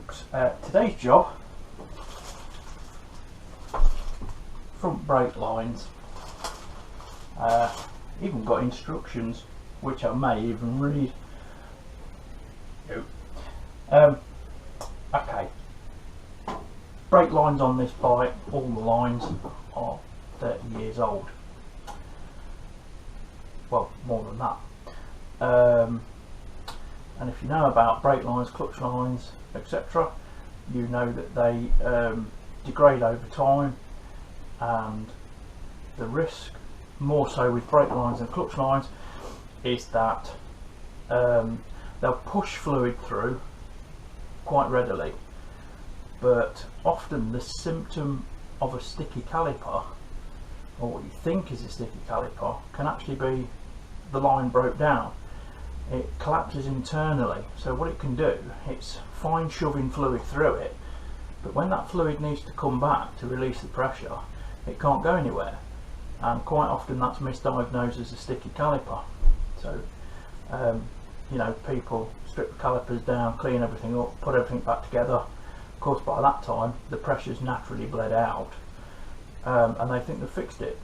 folks, today's job, front brake lines, even got instructions which I may even read. Okay, brake lines on this bike, all the lines are 30 years old, well more than that. And if you know about brake lines, clutch lines, etc., you know that they degrade over time, and the risk, more so with brake lines and clutch lines, is that they'll push fluid through quite readily, but often the symptom of a sticky caliper, or what you think is a sticky caliper, can actually be the line broke down. It collapses internally, so what it can do, it's fine shoving fluid through it, but when that fluid needs to come back to release the pressure, it can't go anywhere, and quite often that's misdiagnosed as a sticky caliper. So you know, people strip the calipers down, clean everything up, put everything back together. Of course, by that time the pressure's naturally bled out, and they think they've fixed it.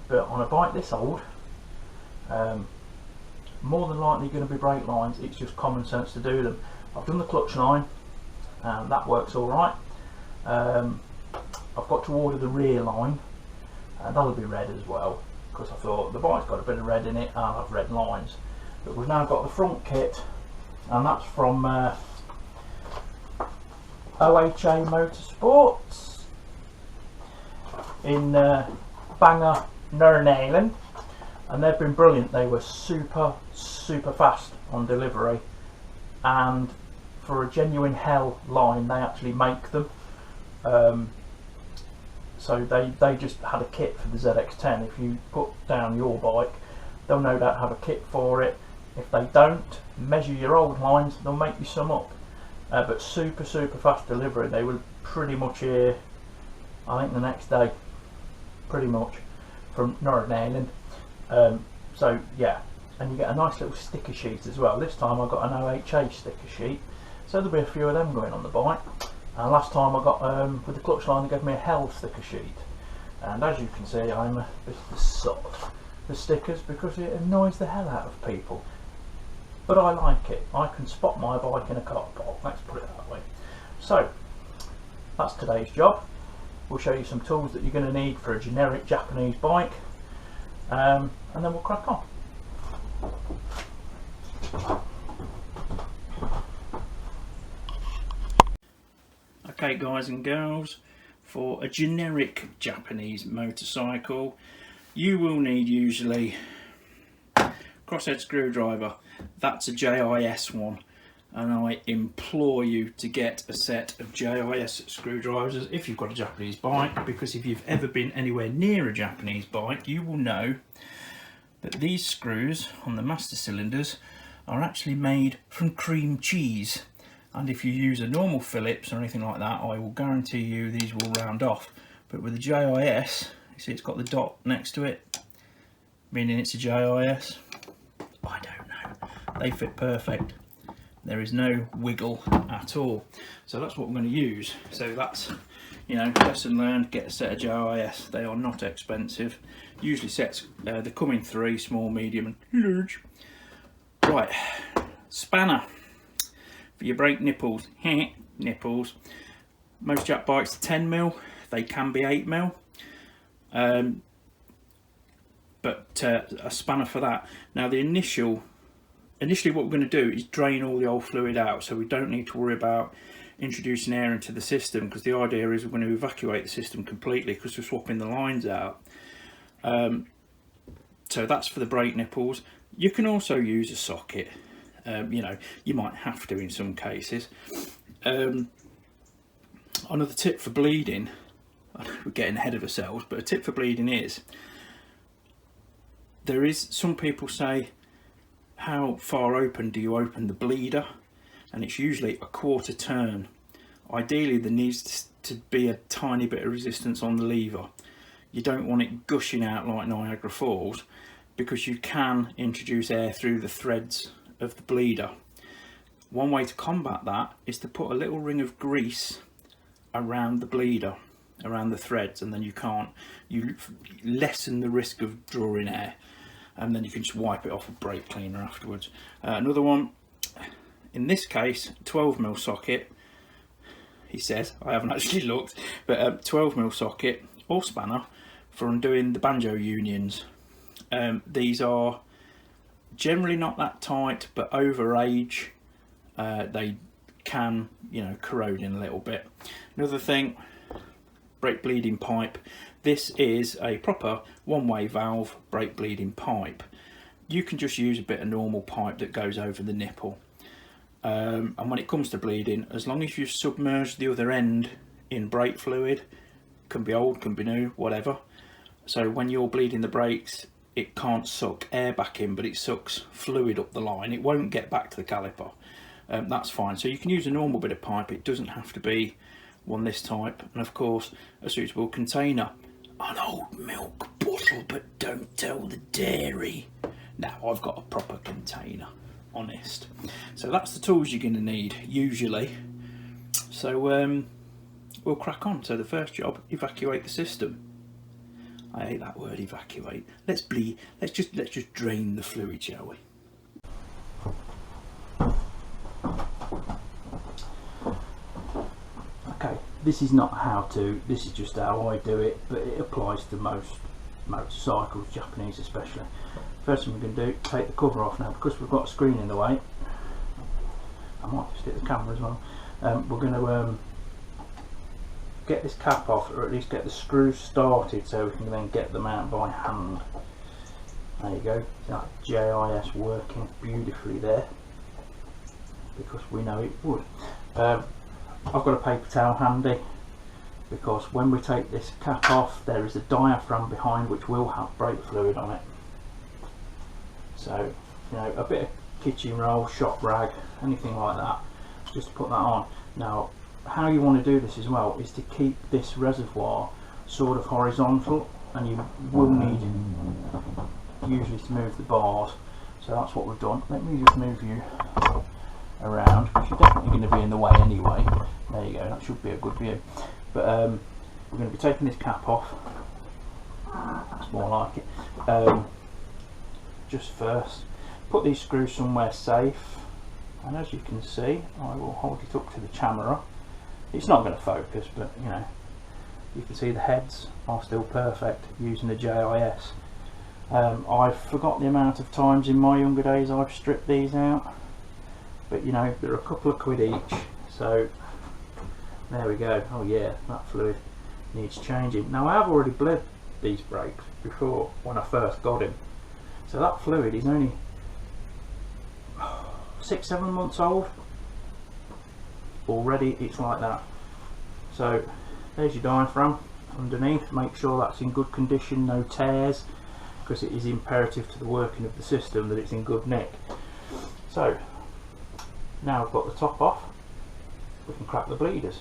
But on a bike this old, more than likely going to be brake lines. It's just common sense to do them. I've done the clutch line, and that works all right. I've got to order the rear line, and that'll be red as well, because I thought the bike's got a bit of red in it, and I'll have red lines. But we've now got the front kit, and that's from OHA Motorsports in Bangor, Northern Ireland, and they've been brilliant. They were super fast on delivery, and for a genuine hell line they actually make them. So they just had a kit for the ZX10. If you put down your bike, they'll no doubt have a kit for it. If they don't, measure your old lines, they'll make you some up. But super fast delivery. They were pretty much here, I think, the next day, pretty much, from Northern Ireland. So yeah, and you get a nice little sticker sheet as well. This time I got an OHA sticker sheet, so there'll be a few of them going on the bike. And last time I got, with the clutch line, they gave me a hell sticker sheet, and as you can see, I'm a bit of a sod for stickers because it annoys the hell out of people. But I like it. I can spot my bike in a car park, let's put it that way. So that's today's job. We'll show you some tools that you're going to need for a generic Japanese bike, and then we'll crack on. Okay guys and girls, for a generic Japanese motorcycle you will need usually crosshead screwdriver. That's a JIS one, and I implore you to get a set of JIS screwdrivers if you've got a Japanese bike, because if you've ever been anywhere near a Japanese bike you will know that these screws on the master cylinders are actually made from cream cheese, and if you use a normal Phillips or anything like that, I will guarantee you these will round off. But with the JIS, you see it's got the dot next to it, meaning it's a JIS. I don't know, they fit perfect. There is no wiggle at all, so that's what we're going to use. So that's, you know, lesson learned, get a set of JIS. They are not expensive, usually sets, they come in 3, small, medium and large. Right, spanner for your brake nipples. Nipples. Most Jap bikes are 10mm, they can be 8mm, but a spanner for that. Now the initially what we're going to do is drain all the old fluid out, so we don't need to worry about introducing air into the system, because the idea is we're going to evacuate the system completely because we're swapping the lines out. So that's for the brake nipples. You can also use a socket. You know, you might have to in some cases. Another tip for bleeding, we're getting ahead of ourselves, but a tip for bleeding is, there is, some people say, how far open do you open the bleeder? And it's usually a quarter turn. Ideally there needs to be a tiny bit of resistance on the lever. You don't want it gushing out like Niagara Falls, because you can introduce air through the threads of the bleeder. One way to combat that is to put a little ring of grease around the bleeder, around the threads, and then you lessen the risk of drawing air, and then you can just wipe it off with brake cleaner afterwards. Another one, in this case, 12mm socket, he says, I haven't actually looked, but 12mm socket or spanner for undoing the banjo unions. These are generally not that tight, but over age they can, you know, corrode in a little bit. Another thing, brake bleeding pipe. This is a proper one-way valve brake bleeding pipe. You can just use a bit of normal pipe that goes over the nipple. And when it comes to bleeding, as long as you submerge the other end in brake fluid, can be old, can be new, whatever. So when you're bleeding the brakes, it can't suck air back in, but it sucks fluid up the line. It won't get back to the caliper. That's fine. So you can use a normal bit of pipe. It doesn't have to be one this type. And of course, a suitable container. An old milk bottle, but don't tell the dairy. Now I've got a proper container, honest. So that's the tools you're going to need, usually. So we'll crack on. So the first job, evacuate the system. I hate that word, evacuate. Let's just drain the fluid, shall we? Okay, this is not how to, this is just how I do it, but it applies to most motorcycles, Japanese especially. First thing we're going to do, take the cover off now, because we've got a screen in the way. I might just hit the camera as well. We're going to get this cap off, or at least get the screws started, so we can then get them out by hand. There you go, that JIS working beautifully there, because we know it would. I've got a paper towel handy, because when we take this cap off, there is a diaphragm behind which will have brake fluid on it. So, you know, a bit of kitchen roll, shop rag, anything like that, just to put that on. Now, how you want to do this as well is to keep this reservoir sort of horizontal, and you will need usually to move the bars. So that's what we've done. Let me just move you around, because you're definitely going to be in the way anyway. There you go, that should be a good view. But we're going to be taking this cap off. That's more like it. Just first, put these screws somewhere safe, and as you can see, I will hold it up to the camera. It's not going to focus, but you know, you can see the heads are still perfect using the JIS. I forgot the amount of times in my younger days I've stripped these out, but you know, they're a couple of quid each, so there we go. Oh yeah, that fluid needs changing. Now I have already bled these brakes before when I first got him, so that fluid is only 6-7 months old. Already it's like that. So there's your diaphragm underneath. Make sure that's in good condition, no tears, because it is imperative to the working of the system that it's in good nick. So now I've got the top off, we can crack the bleeders.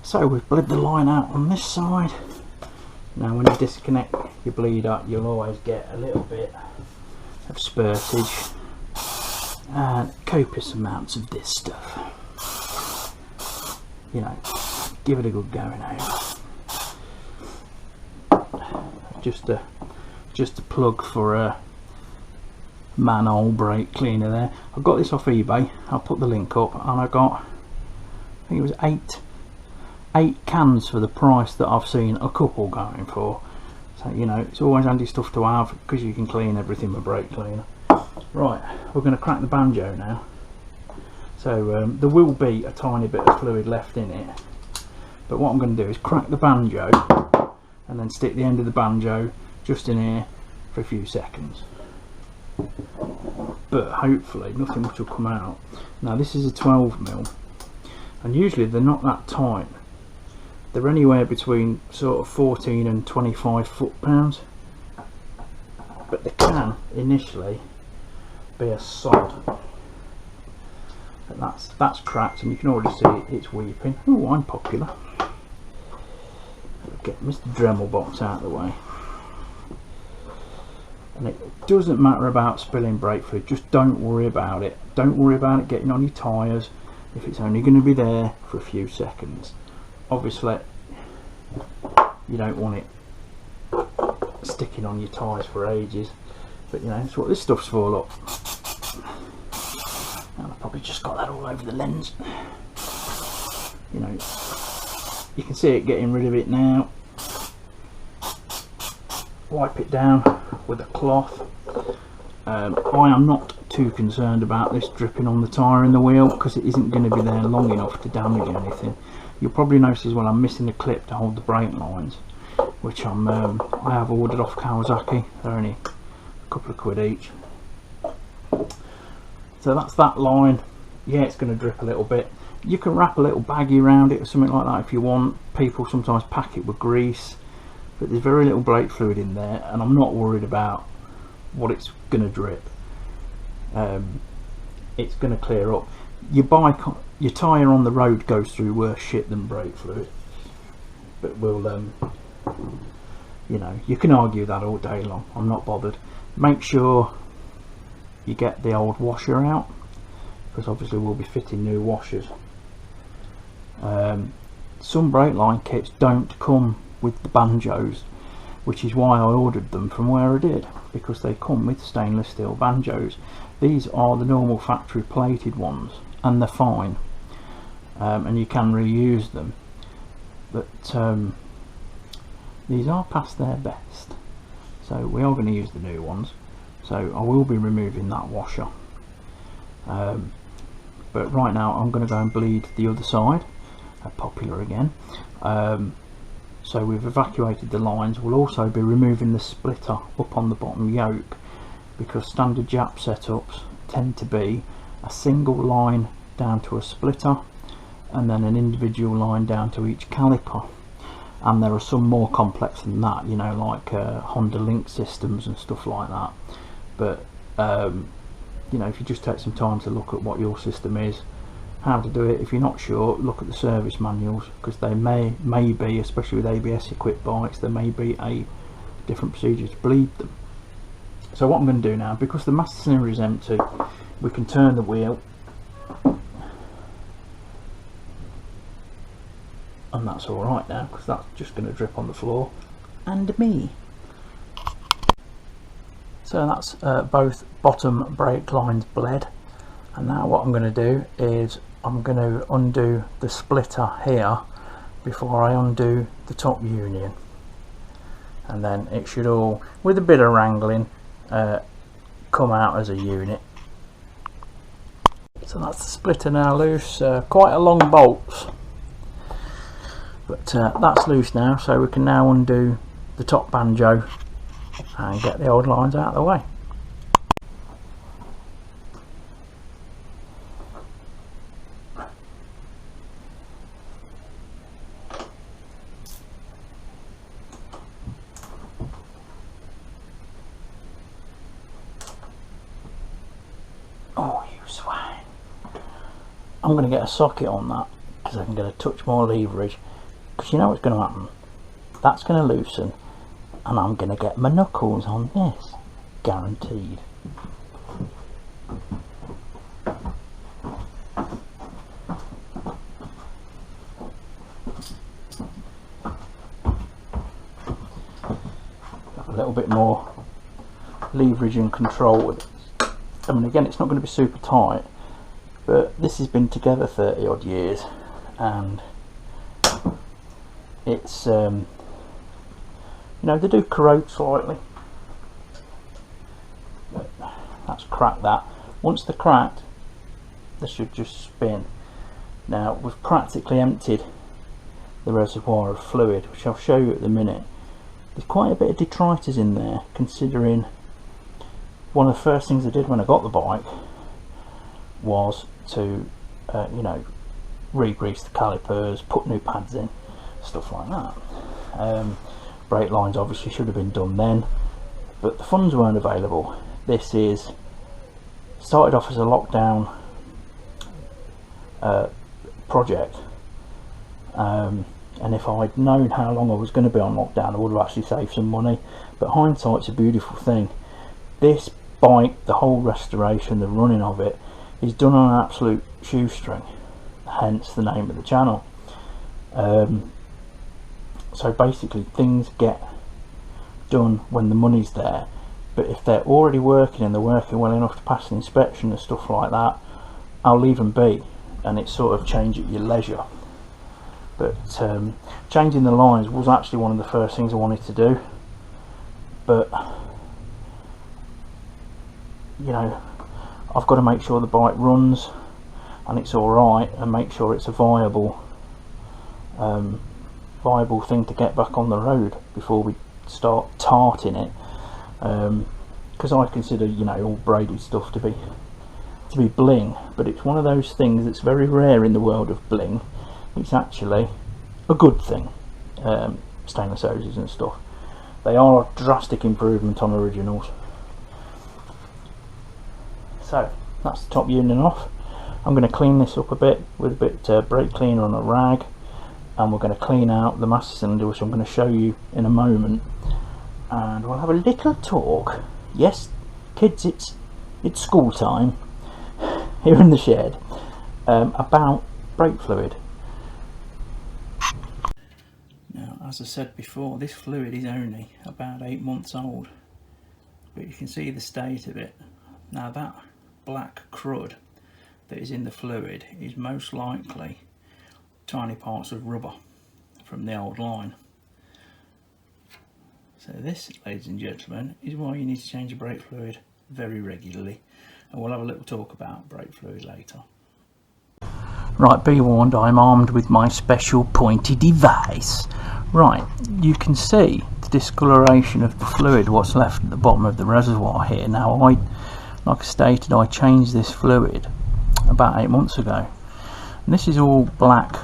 So we've bled the line out on this side. Now when you disconnect your bleeder, you'll always get a little bit of spurtage and copious amounts of this stuff. You know, give it a good going over. Just a plug for a manhole brake cleaner there. I got this off eBay. I'll put the link up, and I got, I think it was eight cans for the price that I've seen a couple going for. So you know, it's always handy stuff to have, because you can clean everything with brake cleaner. Right, we're going to crack the banjo now. So there will be a tiny bit of fluid left in it, but what I'm going to do is crack the banjo and then stick the end of the banjo just in here for a few seconds, but hopefully nothing much will come out. Now this is a 12mm, and usually they're not that tight. They're anywhere between sort of 14 and 25 foot-pounds, but they can initially be a sod. And that's cracked, and you can already see it's weeping. Oh, I'm popular. get Mr. Dremel box out of the way. And it doesn't matter about spilling brake fluid, just don't worry about it. Don't worry about it getting on your tyres if it's only going to be there for a few seconds. Obviously you don't want it sticking on your tyres for ages, but you know, that's what this stuff's for, look. And I've probably just got that all over the lens. You know, you can see it getting rid of it now. Wipe it down with a cloth. I am not too concerned about this dripping on the tyre and the wheel because it isn't going to be there long enough to damage anything. You'll probably notice as well I'm missing the clip to hold the brake lines, which I have ordered off Kawasaki. They're only a couple of quid each. So that's that line. Yeah, it's going to drip a little bit. You can wrap a little baggie around it or something like that if you want. People sometimes pack it with grease, but there's very little brake fluid in there, and I'm not worried about what it's going to drip. It's going to clear up. Your tyre on the road goes through worse shit than brake fluid, but we'll you know, you can argue that all day long. I'm not bothered. Make sure you get the old washer out, because obviously we'll be fitting new washers. Some brake line kits don't come with the banjos, which is why I ordered them from where I did, because they come with stainless steel banjos. These are the normal factory plated ones, and they're fine, and you can reuse them, but these are past their best, so we are going to use the new ones. So I will be removing that washer, but right now I'm going to go and bleed the other side. Popular again. So we've evacuated the lines. We'll also be removing the splitter up on the bottom yoke, because standard Jap setups tend to be a single line down to a splitter and then an individual line down to each caliper, and there are some more complex than that, you know, like Honda Link systems and stuff like that. But you know, if you just take some time to look at what your system is, how to do it, if you're not sure, look at the service manuals, because they may be, especially with ABS equipped bikes, there may be a different procedure to bleed them. So what I'm going to do now, because the master cylinder is empty, we can turn the wheel, and that's alright now, because that's just going to drip on the floor and me. So that's both bottom brake lines bled, and now what I'm going to do is I'm going to undo the splitter here before I undo the top union, and then it should all, with a bit of wrangling, come out as a unit. So that's the splitter now loose. Quite a long bolt, but that's loose now, so we can now undo the top banjo and get the old lines out of the way. Oh, you swine. I'm going to get a socket on that, because I can get a touch more leverage, because you know what's going to happen? That's going to loosen, and I'm going to get my knuckles on this, guaranteed. A little bit more leverage and control with it. I mean, again, it's not going to be super tight, but this has been together 30 odd years, and it's you know, they do corrode slightly, but that's cracked that. Once they're cracked, they should just spin. Now we've practically emptied the reservoir of fluid, which I'll show you at the minute. There's quite a bit of detritus in there, considering one of the first things I did when I got the bike was to you know, re-grease the calipers, put new pads in, stuff like that. Brake lines obviously should have been done then, but the funds weren't available. This is started off as a lockdown project, and and if I'd known how long I was going to be on lockdown, I would have actually saved some money. But hindsight's a beautiful thing. This bike, the whole restoration, the running of it, is done on an absolute shoestring, hence the name of the channel. So basically things get done when the money's there, but if they're already working and they're working well enough to pass an inspection and stuff like that, I'll leave them be, and it's sort of change at your leisure. But changing the lines was actually one of the first things I wanted to do, but you know, I've got to make sure the bike runs and it's alright, and make sure it's a viable thing to get back on the road before we start tarting it, because I consider, you know, all braided stuff to be bling, but it's one of those things that's very rare in the world of bling. It's actually a good thing. Stainless hoses and stuff, they are a drastic improvement on originals. So that's the top unit off. I'm going to clean this up a bit with a bit brake cleaner on a rag, and we're going to clean out the master cylinder, which I'm going to show you in a moment, and we'll have a little talk. Yes kids, it's school time here in the shed, about brake fluid. Now, as I said before, this fluid is only about 8 months old, but you can see the state of it. Now, that black crud that is in the fluid is most likely tiny parts of rubber from the old line. So this, ladies and gentlemen, is why you need to change your brake fluid very regularly, and we'll have a little talk about brake fluid later. Right, be warned, I'm armed with my special pointy device. Right, you can see the discoloration of the fluid, what's left at the bottom of the reservoir here. Now, like I stated, I changed this fluid about 8 months ago, and this is all black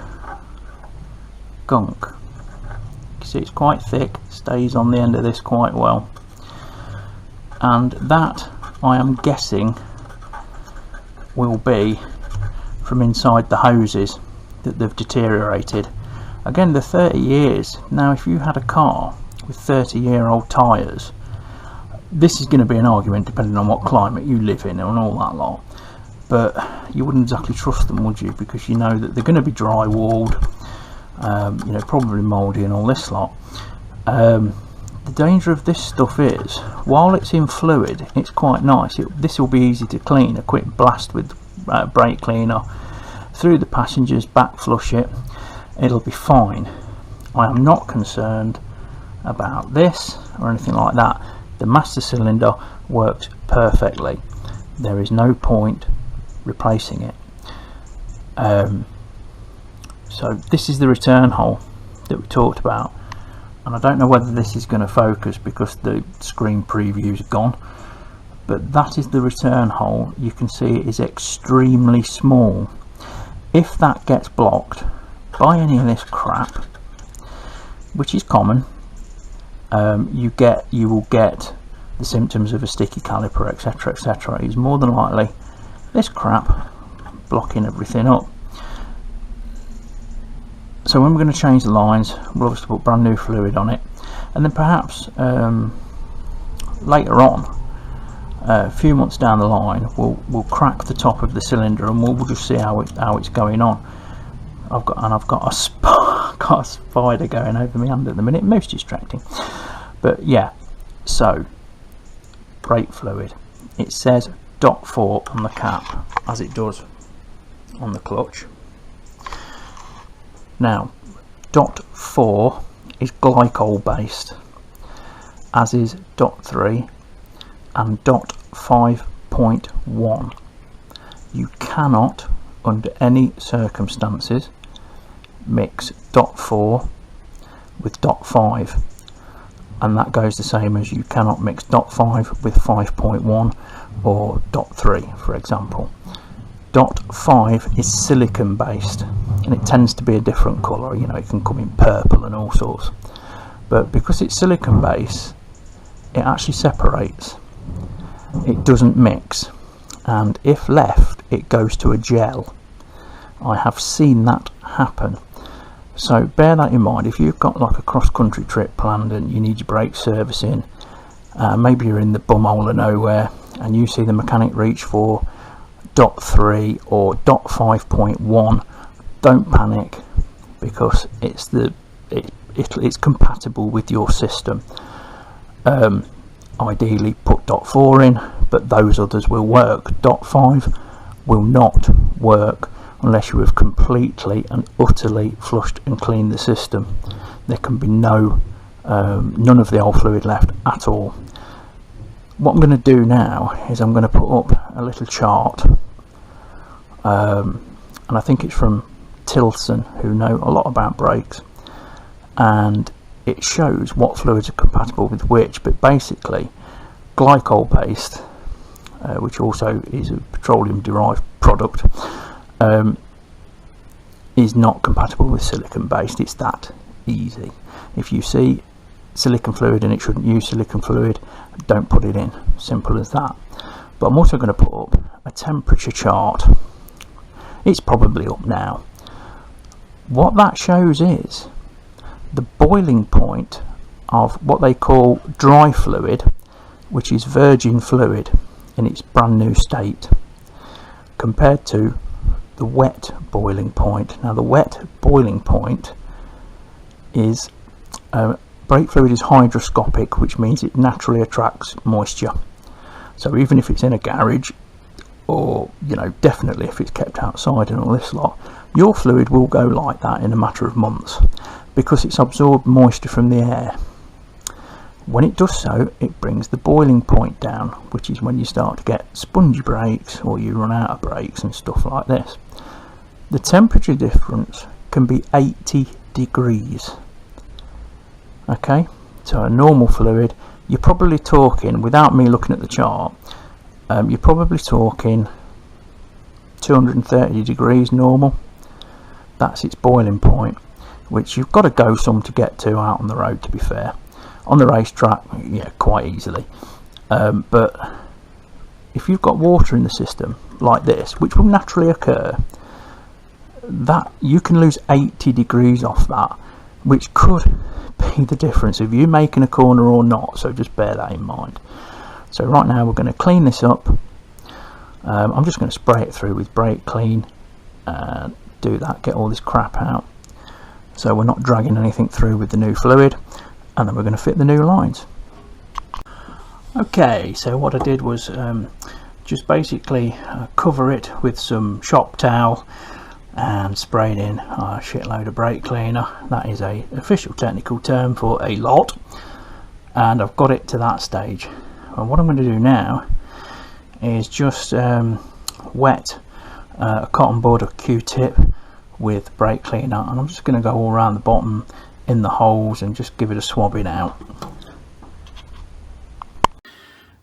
gunk. You can see it's quite thick, stays on the end of this quite well, and that, I am guessing, will be from inside the hoses that they've deteriorated. Again, the 30 years. Now, if you had a car with 30-year-old tyres, this is going to be an argument depending on what climate you live in and all that lot, but you wouldn't exactly trust them, would you? Because you know that they're going to be dry-walled, you know, probably mouldy and all this lot. The danger of this stuff is, while it's in fluid, it's quite nice. This will be easy to clean. A quick blast with brake cleaner through the passengers, back flush it, it'll be fine. I am not concerned about this or anything like that. The master cylinder works perfectly. There is no point replacing it. So this is the return hole that we talked about, and I don't know whether this is going to focus because the screen preview is gone, but that is the return hole. You can see it is extremely small. If that gets blocked by any of this crap, which is common, you will get the symptoms of a sticky caliper, etc, etc. It's more than likely this crap blocking everything up. So when we're going to change the lines, we'll obviously put brand new fluid on it, and then perhaps later on, a few months down the line, we'll crack the top of the cylinder and we'll just see how it's going on. I've got a spider going over my hand at the minute, most distracting. But yeah, so brake fluid. It says .4 on the cap, as it does on the clutch. Now, .4 is glycol based, as is .3 and .5.1. You cannot, under any circumstances, mix .4 with .5, and that goes the same as you cannot mix .5 with 5.1 or .3, for example. .5 is silicon based, and it tends to be a different colour. You know, it can come in purple and all sorts, but because it's silicon based, it actually separates. It doesn't mix, and if left, it goes to a gel. I have seen that happen. So bear that in mind. If you've got like a cross-country trip planned and you need your brakes servicing, maybe you're in the bumhole of nowhere and you see the mechanic reach for .3 or .5.1, don't panic, because it's compatible with your system. Ideally put .4 in, but those others will work. .5 will not work unless you have completely and utterly flushed and cleaned the system. There can be none of the old fluid left at all. What I'm going to do now is I'm going to put up a little chart, and I think it's from Tilson, who know a lot about brakes, and it shows what fluids are compatible with which. But basically glycol based, which also is a petroleum derived product, is not compatible with silicon based. It's that easy. If you see silicon fluid and it shouldn't use silicon fluid, don't put it in. Simple as that. But I'm also going to put up a temperature chart. It's probably up now. What that shows is the boiling point of what they call dry fluid, which is virgin fluid in its brand new state, compared to the wet boiling point. Now the wet boiling point is brake fluid is hygroscopic, which means it naturally attracts moisture. So even if it's in a garage, or definitely if it's kept outside and all this lot, your fluid will go like that in a matter of months, because it's absorbed moisture from the air. When it does so, it brings the boiling point down, which is when you start to get spongy brakes or you run out of brakes and stuff like this. The temperature difference can be 80 degrees. Okay, so a normal fluid, you're probably talking, without me looking at the chart, you're probably talking 230 degrees normal. That's its boiling point, which you've got to go some to get to out on the road, to be fair. On the racetrack, yeah, quite easily. But if you've got water in the system like this, which will naturally occur, that you can lose 80 degrees off that, which could be the difference of you making a corner or not. So just bear that in mind. So right now we're going to clean this up. I'm just going to spray it through with brake clean and do that, get all this crap out, so we're not dragging anything through with the new fluid. And then we're going to fit the new lines. Okay, so what I did was just basically cover it with some shop towel and sprayed in a shitload of brake cleaner. That is a official technical term for a lot, and I've got it to that stage. And what I'm going to do now is just wet a cotton bud or Q-tip with brake cleaner, and I'm just going to go all around the bottom in the holes and just give it a swabbing out.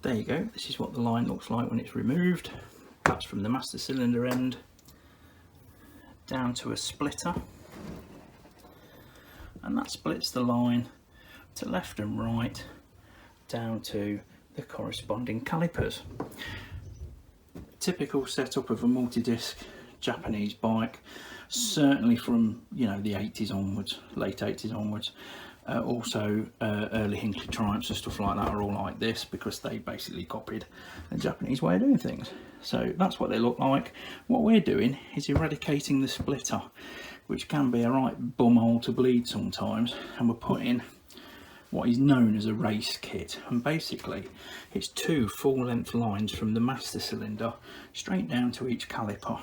There you go, this is what the line looks like when it's removed. That's from the master cylinder end down to a splitter, and that splits the line to left and right down to the corresponding calipers. Typical setup of a multi-disc Japanese bike, certainly from the 80s onwards, late 80s onwards. Also early Hinkley Triumphs and stuff like that are all like this, because they basically copied the Japanese way of doing things. So that's what they look like. What we're doing is eradicating the splitter, which can be a right bumhole to bleed sometimes, and we're putting what is known as a race kit, and basically it's two full length lines from the master cylinder straight down to each caliper.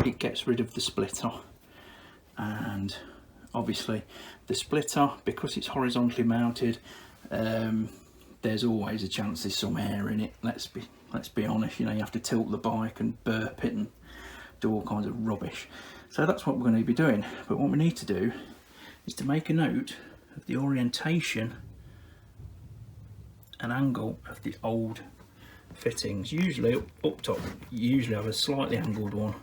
It gets rid of the splitter, and obviously the splitter, because it's horizontally mounted, there's always a chance there's some air in it. Let's be honest, you have to tilt the bike and burp it and do all kinds of rubbish. So that's what we're going to be doing. But what we need to do is to make a note of the orientation and angle of the old fittings. Usually up top, you usually have a slightly angled one.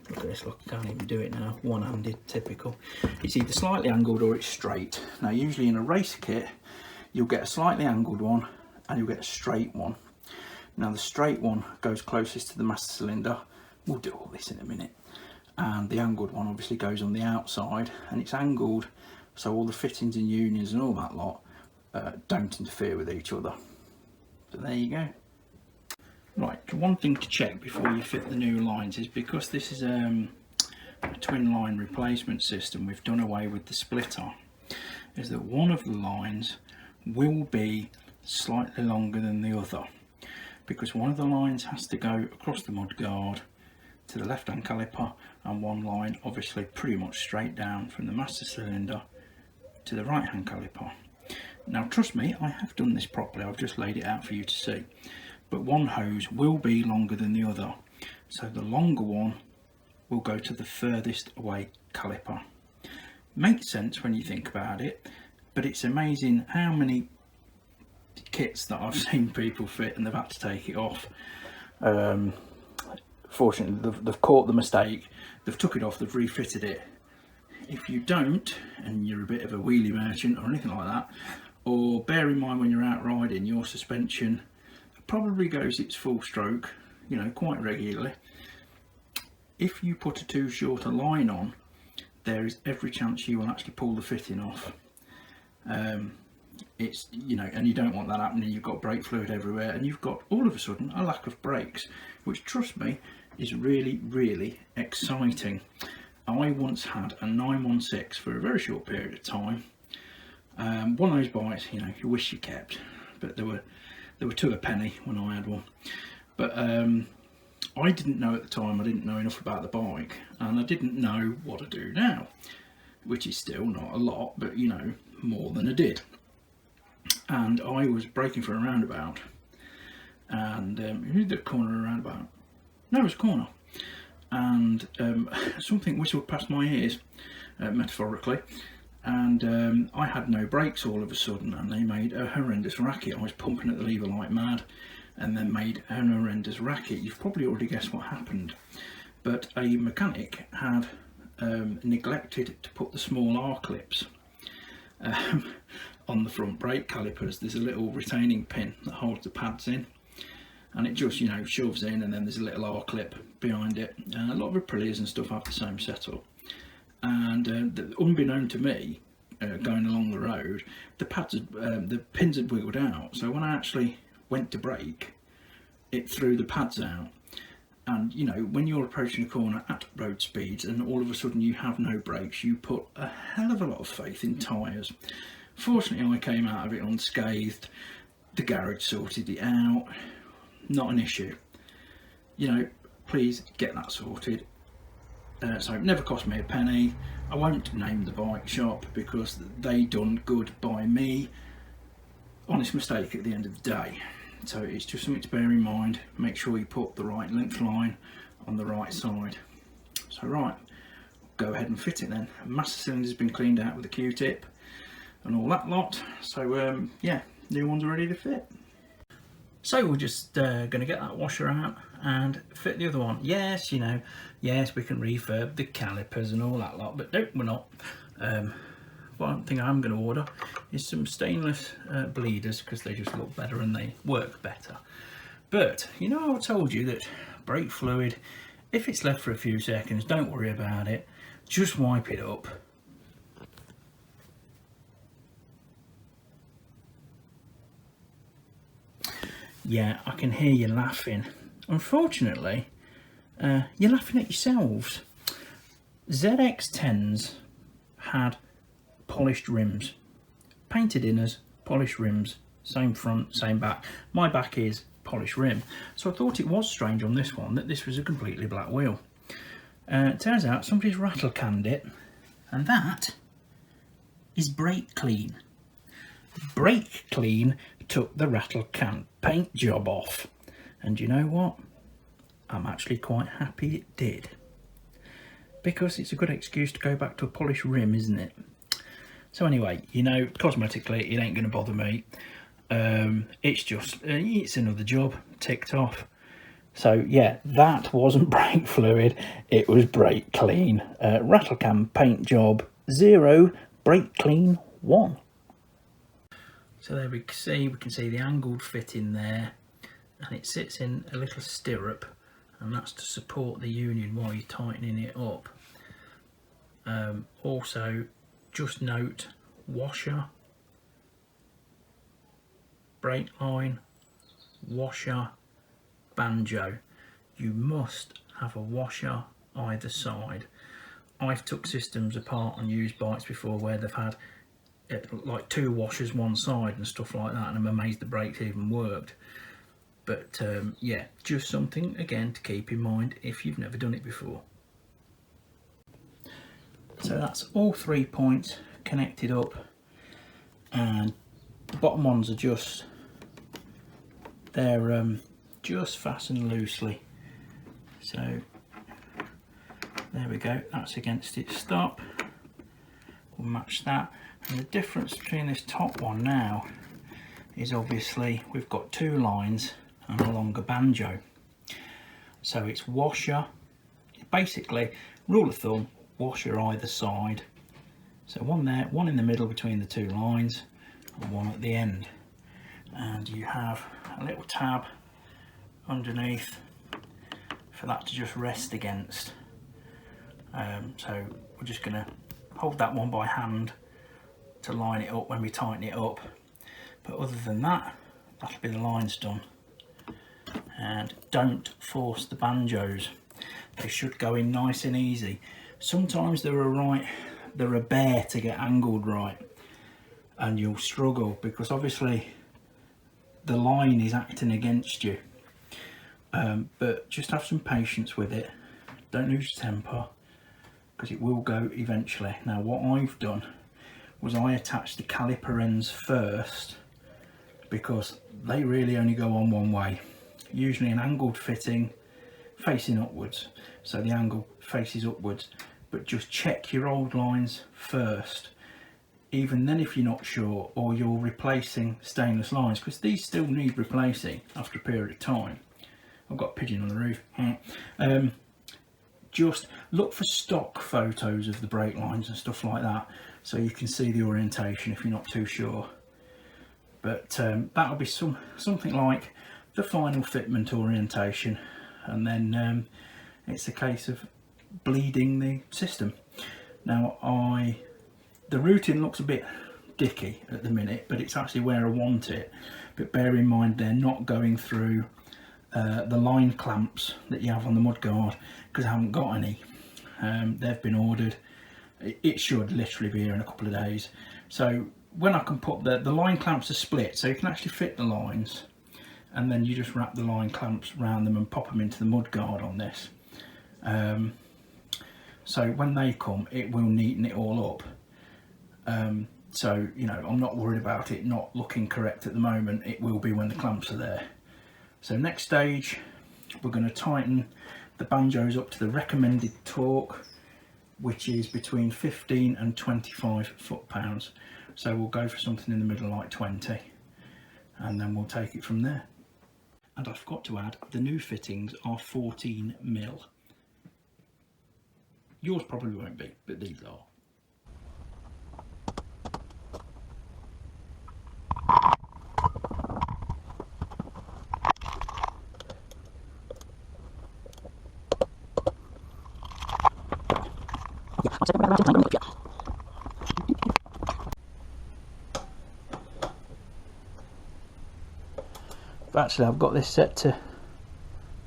Look at this, look, I can't even do it now, one-handed, typical. It's either slightly angled or it's straight. Now usually in a race kit, you'll get a slightly angled one and you'll get a straight one. Now the straight one goes closest to the master cylinder. We'll do all this in a minute. and the angled one obviously goes on the outside, and it's angled so all the fittings and unions and all that lot don't interfere with each other. So there you go. Right, one thing to check before you fit the new lines is, because this is a twin line replacement system, we've done away with the splitter, is that one of the lines will be slightly longer than the other, because one of the lines has to go across the mudguard to the left hand caliper, and one line obviously pretty much straight down from the master cylinder to the right hand caliper. Now trust me, I have done this properly, I've just laid it out for you to see, but one hose will be longer than the other, so the longer one will go to the furthest away caliper. Makes sense when you think about it, but it's amazing how many kits that I've seen people fit and they've had to take it off. Fortunately they've caught the mistake, they've took it off, they've refitted it. If you don't, and you're a bit of a wheelie merchant or anything like that, or bear in mind when you're out riding, your suspension probably goes its full stroke, you know, quite regularly. If you put a too short a line on, there is every chance you will actually pull the fitting off. It's, you know, and you don't want that happening. You've got brake fluid everywhere, and you've got all of a sudden a lack of brakes, which, trust me, is really, really exciting. I once had a 916 for a very short period of time. One of those bikes, you know, you wish you kept, but there were two a penny when I had one. But I didn't know at the time, I didn't know enough about the bike, and I didn't know what to do now, which is still not a lot, but you know, more than I did. And I was braking for a roundabout, and who's the corner of a roundabout? No, it was a corner, and something whistled past my ears, metaphorically, and I had no brakes all of a sudden, and they made a horrendous racket. I was pumping at the lever like mad, and then made an horrendous racket. You've probably already guessed what happened, but a mechanic had neglected to put the small R-clips on the front brake calipers. There's a little retaining pin that holds the pads in, and it just, you know, shoves in, and then there's a little R-clip behind it. A lot of Aprilias and stuff have the same setup, and unbeknown to me, going along the road, the pads had, the pins had wiggled out, so when I actually went to brake, it threw the pads out. And you know, when you're approaching a corner at road speeds and all of a sudden you have no brakes, you put a hell of a lot of faith in tyres. Fortunately, I came out of it unscathed. The garage sorted it out, not an issue. You know, please get that sorted. So it never cost me a penny. I won't name the bike shop because they done good by me. Honest mistake at the end of the day. So it's just something to bear in mind. Make sure you put the right length line on the right side. So right, go ahead and fit it then. Master cylinder's been cleaned out with a Q-tip and all that lot. So yeah, new ones are ready to fit. So we're just going to get that washer out and fit the other one. Yes, you know, yes, we can refurb the calipers and all that lot, but no, we're not. One thing I'm going to order is some stainless bleeders, because they just look better and they work better. But you know, I told you that brake fluid, if it's left for a few seconds, don't worry about it, just wipe it up. Yeah, I can hear you laughing. Unfortunately, you're laughing at yourselves. ZX10s had polished rims, painted inners, polished rims, same front, same back. My back is polished rim, so I thought it was strange on this one that this was a completely black wheel. It turns out somebody's rattle canned it, and that is Brake Clean. Brake Clean took the rattle can paint job off, and you know what? I'm actually quite happy it did, because it's a good excuse to go back to a polished rim, isn't it? So anyway, you know, cosmetically it ain't going to bother me. It's just, it's another job ticked off. So yeah, that wasn't brake fluid, it was Brake Clean. Rattle can paint job 0, Brake Clean 1. So there we can see the angled fit in there, and it sits in a little stirrup, and that's to support the union while you're tightening it up. Also, just note washer, brake line, washer, banjo. You must have a washer either side. I've took systems apart on used bikes before where they've had like 2 washers one side and stuff like that, and I'm amazed the brakes even worked. But yeah, just something again to keep in mind if you've never done it before. So that's all 3 points connected up, and the bottom ones are just, they're just fastened loosely. So there we go, that's against its stop. We'll match that. And the difference between this top one now is obviously we've got 2 lines and a longer banjo. So it's washer, basically rule of thumb, washer either side. So one there, one in the middle between the 2 lines, and one at the end. And you have a little tab underneath for that to just rest against. So we're just going to hold that one by hand to line it up when we tighten it up. But other than that, that'll be the lines done. And don't force the banjos. They should go in nice and easy. Sometimes they're a bear to get angled right, and you'll struggle because obviously the line is acting against you. But just have some patience with it. Don't lose your temper, because it will go eventually. Now what I've done was I attached the caliper ends first, because they really only go on one way. Usually an angled fitting facing upwards, so the angle faces upwards, but just check your old lines first. Even then, if you're not sure, or you're replacing stainless lines, because these still need replacing after a period of time. I've got a pigeon on the roof. Just look for stock photos of the brake lines and stuff like that, so you can see the orientation if you're not too sure. But that'll be something like the final fitment orientation, and then it's a case of bleeding the system. Now the routing looks a bit dicky at the minute, but it's actually where I want it. But bear in mind they're not going through the line clamps that you have on the mudguard, because I haven't got any. They've been ordered. It should literally be here in a couple of days. So when I can put the line clamps are split, so you can actually fit the lines, and then you just wrap the line clamps around them and pop them into the mudguard on this. So when they come, it will neaten it all up. So you know, I'm not worried about it not looking correct at the moment. It will be when the clamps are there. So next stage, we're going to tighten the banjos up to the recommended torque, which is between 15 and 25 foot-pounds. So we'll go for something in the middle like 20, and then we'll take it from there. And I forgot to add, the new fittings are 14mm. Yours probably won't be, but these are. Actually, I've got this set to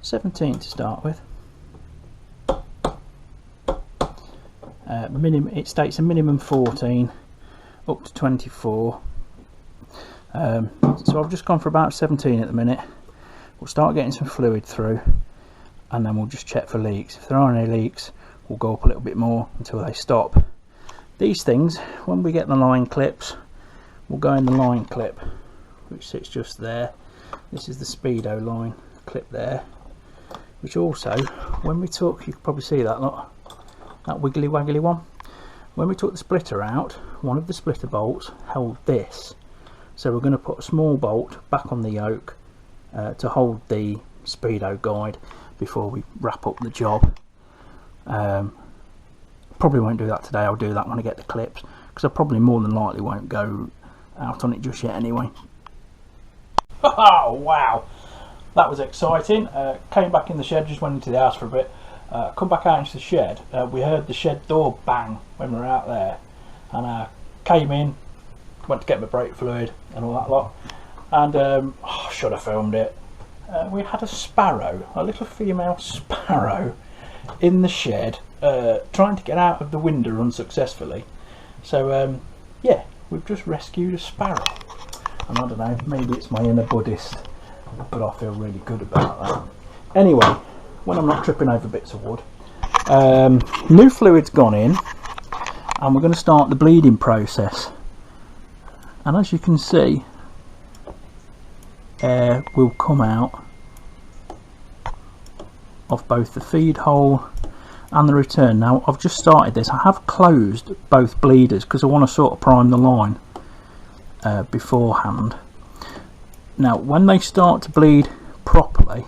17 to start with. It states a minimum 14 up to 24. So I've just gone for about 17 at the minute. We'll start getting some fluid through, and then we'll just check for leaks. If there are any leaks, we'll go up a little bit more until they stop. These things, when we get the line clips, we'll go in the line clip, which sits just there. This is the speedo line clip there, which also, when we took, you can probably see that, look, that wiggly waggly one. When we took the splitter out, one of the splitter bolts held this. So we're going to put a small bolt back on the yoke to hold the speedo guide before we wrap up the job. Probably won't do that today. I'll do that when I get the clips, because I probably more than likely won't go out on it just yet anyway. Oh wow, that was exciting. Came back in the shed, just went into the house for a bit. Come back out into the shed, we heard the shed door bang when we were out there, and came in, went to get my brake fluid and all that lot, and should have filmed it. We had a sparrow, a little female sparrow, in the shed, trying to get out of the window unsuccessfully. So yeah, we've just rescued a sparrow, and I don't know, maybe it's my inner Buddhist, but I feel really good about that. Anyway, when I'm not tripping over bits of wood, new fluid's gone in, and we're going to start the bleeding process. And as you can see, air will come out of both the feed hole and the return. Now I've just started this. I have closed both bleeders because I want to sort of prime the line beforehand. Now when they start to bleed properly,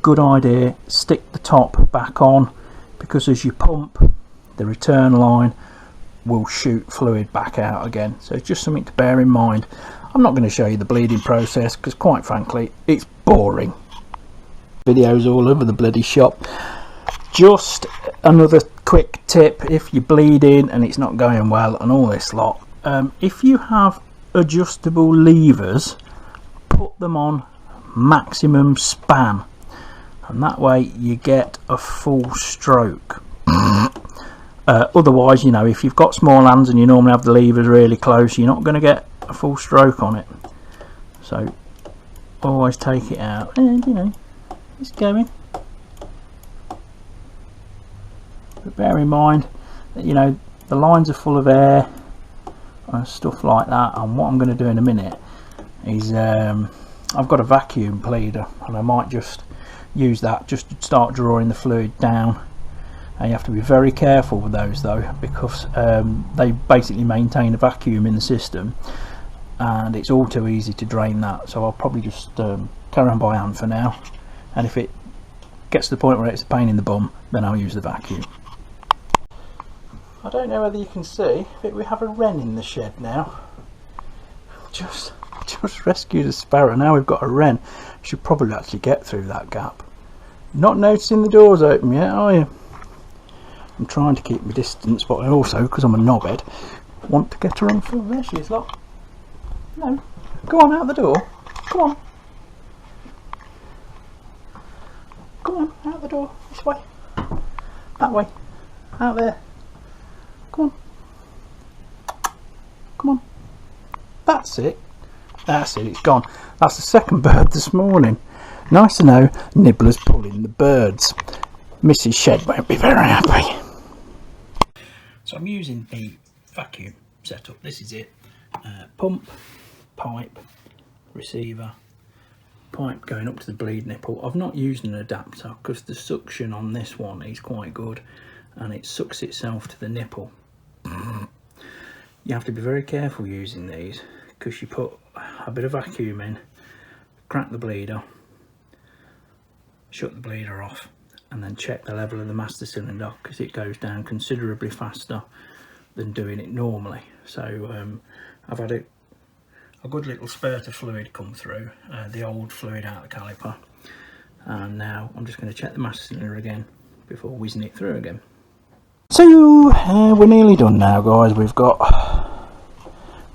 good idea, stick the top back on, because as you pump, the return line will shoot fluid back out again. So it's just something to bear in mind. I'm not going to show you the bleeding process because quite frankly it's boring. Videos all over the bloody shop. Just another quick tip, if you're bleeding and it's not going well and all this lot, if you have adjustable levers, put them on maximum span, and that way you get a full stroke. Otherwise, you know, if you've got small hands and you normally have the levers really close, you're not going to get a full stroke on it. So always take it out, and you know, it's going. But bear in mind that, you know, the lines are full of air and stuff like that. And what I'm going to do in a minute is I've got a vacuum bleeder, and I might just use that just to start drawing the fluid down. And you have to be very careful with those though, because they basically maintain a vacuum in the system, and it's all too easy to drain that. So I'll probably just carry on by hand for now, and if it gets to the point where it's a pain in the bum, then I'll use the vacuum. I don't know whether you can see, but we have a wren in the shed now. Just rescued a sparrow, now we've got a wren. Should probably actually get through that gap. Not noticing the doors open yet, are you? I'm trying to keep my distance, but I also, because I'm a knobhead, want to get her on film. There she is, look. No, go on out the door. Come on. Come on, out the door. This way. That way. Out there. Come on. Come on. That's it. That's it, it's gone. That's the second bird this morning. Nice to know Nibbler's pulling the birds. Mrs. Shed won't be very happy. So I'm using the vacuum setup. This is it. Pump, pipe, receiver, pipe going up to the bleed nipple. I've not used an adapter because the suction on this one is quite good, and it sucks itself to the nipple. You have to be very careful using these, because you put a bit of vacuum in, crack the bleeder, shut the bleeder off, and then check the level of the master cylinder, because it goes down considerably faster than doing it normally. So I've had a good little spurt of fluid come through, the old fluid out of the caliper, and now I'm just going to check the master cylinder again before whizzing it through again. So we're nearly done now, guys.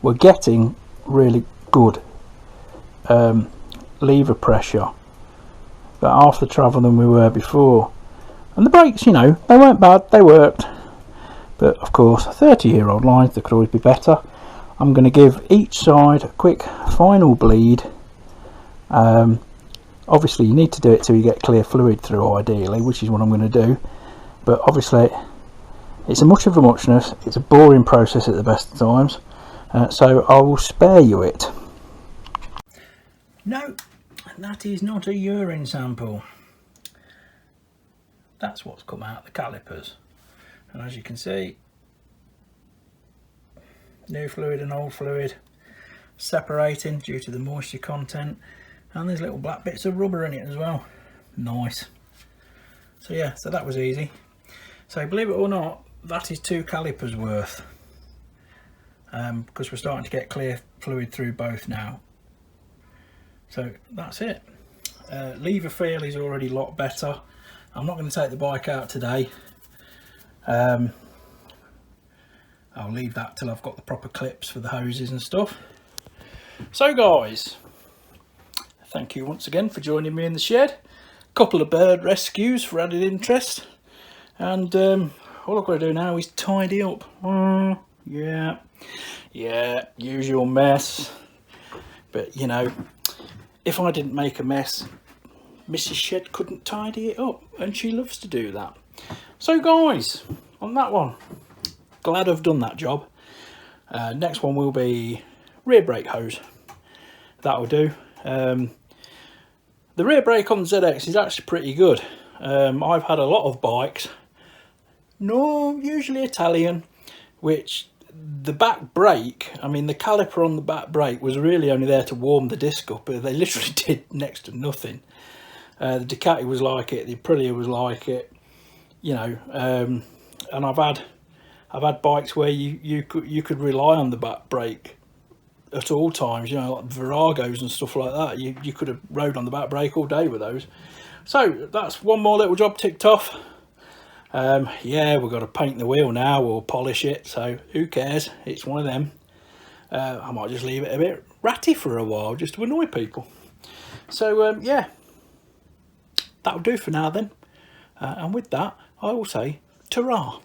We're getting really good lever pressure, about half the travel than we were before, and the brakes, you know, they weren't bad, they worked, but of course 30-year-old lines, they could always be better. I'm going to give each side a quick final bleed. Obviously you need to do it till you get clear fluid through, ideally, which is what I'm going to do, but obviously it's a much of a muchness, it's a boring process at the best of times, so I will spare you it. No, that is not a urine sample. That's what's come out the calipers, and as you can see, new fluid and old fluid separating due to the moisture content, and there's little black bits of rubber in it as well. Nice. So yeah, so that was easy. So believe it or not, that is 2 calipers worth, because we're starting to get clear fluid through both now. So that's it. Lever feel is already a lot better. I'm not going to take the bike out today. I'll leave that till I've got the proper clips for the hoses and stuff. So guys, thank you once again for joining me in the shed. A couple of bird rescues for added interest, and all I've got to do now is tidy up. Yeah, usual mess, but you know, if I didn't make a mess, Mrs. Shed couldn't tidy it up, and she loves to do that. So guys, on that one, glad I've done that job. Next one will be rear brake hose. That'll do. The rear brake on the ZX is actually pretty good. I've had a lot of bikes, usually Italian, which the back brake, I mean the caliper on the back brake was really only there to warm the disc up, but they literally did next to nothing. The Ducati was like it, the Aprilia was like it, you know, and I've had bikes where you could rely on the back brake at all times, you know, like Viragos and stuff like that. You could have rode on the back brake all day with those. So that's one more little job ticked off. Yeah, we've got to paint the wheel now or polish it, so who cares, it's one of them. I might just leave it a bit ratty for a while just to annoy people. So yeah, that'll do for now then, and with that I will say ta-ra.